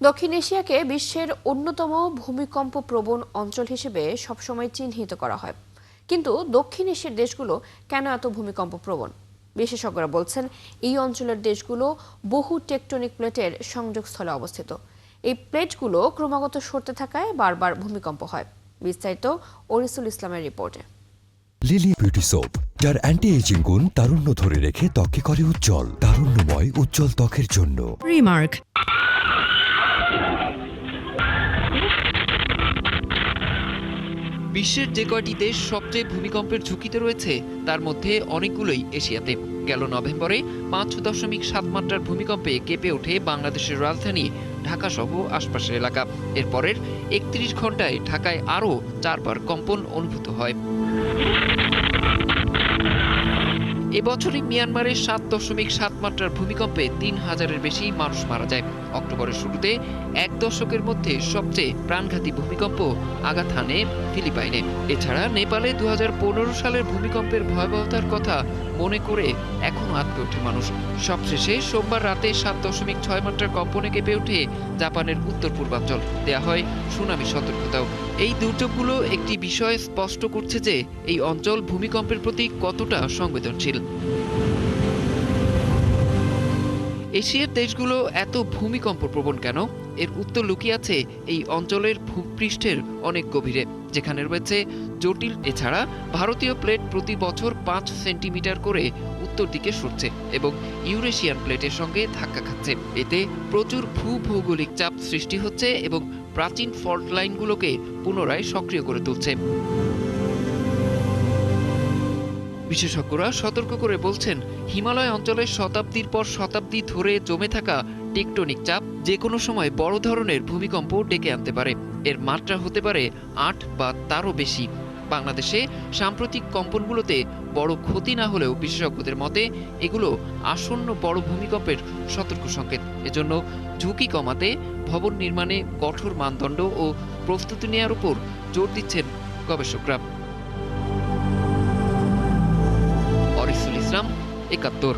দক্ষিণ এশিয়াকে বিশ্বের অন্যতম ভূমিকম্প প্রবণ অঞ্চল হিসেবে সবসময় চিহ্নিত করা হয়, কিন্তু দক্ষিণ এশিয়ার দেশগুলো কেন এত ভূমিকম্প প্রবণ? বিশেষজ্ঞরা বলছেন এই অঞ্চলের দেশগুলো বহু টেকটনিক প্লেটের সংযোগস্থলে অবস্থিত। এই প্লেটগুলো ক্রমাগত সরতে থাকায় বারবার ভূমিকম্প হয়। বিস্তারিত অরিসুল ইসলামের রিপোর্টে। লিলি বিউটি সোপ, যার অ্যান্টি এজিং গুণ তারুণ্য ধরে রেখে ত্বককে করে উজ্জ্বল। তারুণ্যময় উজ্জ্বল ত্বকের জন্য রিমার্ক। বিশ্বের যে কয়টি দেশ সবচেয়ে ভূমিকম্পের ঝুঁকিতে রয়েছে তার মধ্যে অনেকগুলোই এশিয়াতে। গেল নভেম্বরে 5.7 মাত্রার ভূমিকম্পে কেঁপে ওঠে বাংলাদেশের রাজধানী ঢাকা সহ আশপাশের এলাকা। এরপরের 31 ঘন্টায় ঢাকায় আরও 4বার কম্পন অনুভূত হয়। এবছরই মিয়ানমারের 7.7 মাত্রার ভূমিকম্পে 3000-এর বেশি মানুষ মারা যায়। অক্টোবরের শুরুতে এক দশকের মধ্যে সবচেয়ে প্রাণঘাতী ভূমিকম্প আঘাত হানে ফিলিপাইনে। এছাড়া নেপালে 2015 সালের ভূমিকম্পের ভয়াবহতার কথা মনে করে এখনো আঁতকে ওঠে মানুষ। সবশেষে সোমবার রাতে 7.6 মাত্রার কম্পনে কেঁপে ওঠে জাপানের উত্তর পূর্বাঞ্চল। দেয়া হয় সুনামি সতর্কতাও। এই দুর্যোগগুলো একটি বিষয় স্পষ্ট করছে যে এই অঞ্চল ভূমিকম্পের প্রতি কতটা সংবেদনশীল। এশিয়ার দেশগুলো এত ভূমিকম্প প্রবণ কেন? এর উত্তর লুকিয়ে আছে এই অঞ্চলের ভূপৃষ্ঠের অনেক গভীরে, যেখানে রয়েছে জটিল। এছাড়া ভারতীয় প্লেট প্রতি বছর 5 সেন্টিমিটার করে উত্তর দিকে সরছে এবং ইউরেশিয়ান প্লেটের সঙ্গে ধাক্কা খাচ্ছে। এতে প্রচুর ভূভৌগোলিক চাপ সৃষ্টি হচ্ছে এবং প্রাচীন ফল্ট লাইনগুলোকে পুনরায় সক্রিয় করে তুলছে। বিশেষজ্ঞরা সতর্ক করে বলছেন, হিমালয় অঞ্চলের শতাব্দীর পর শতাব্দী ধরে জমে থাকা টেকটনিক চাপ যে কোনো সময় বড় ধরনের ভূমিকম্প ডেকে আনতে পারে। এর মাত্রা হতে পারে 8 বা তারও বেশি। বাংলাদেশে সাম্প্রতিক কম্পনগুলোতে বড় ক্ষতি না হলেও বিশেষজ্ঞদের মতে এগুলো আসন্ন বড় ভূমিকম্পের সতর্ক সংকেত। এজন্য ঝুঁকি কমাতে ভবন নির্মাণে কঠোর মানদণ্ড ও প্রস্তুতি নেওয়ার উপর জোর দিচ্ছেন গবেষকরা। অরিসুল ইসলাম, 71।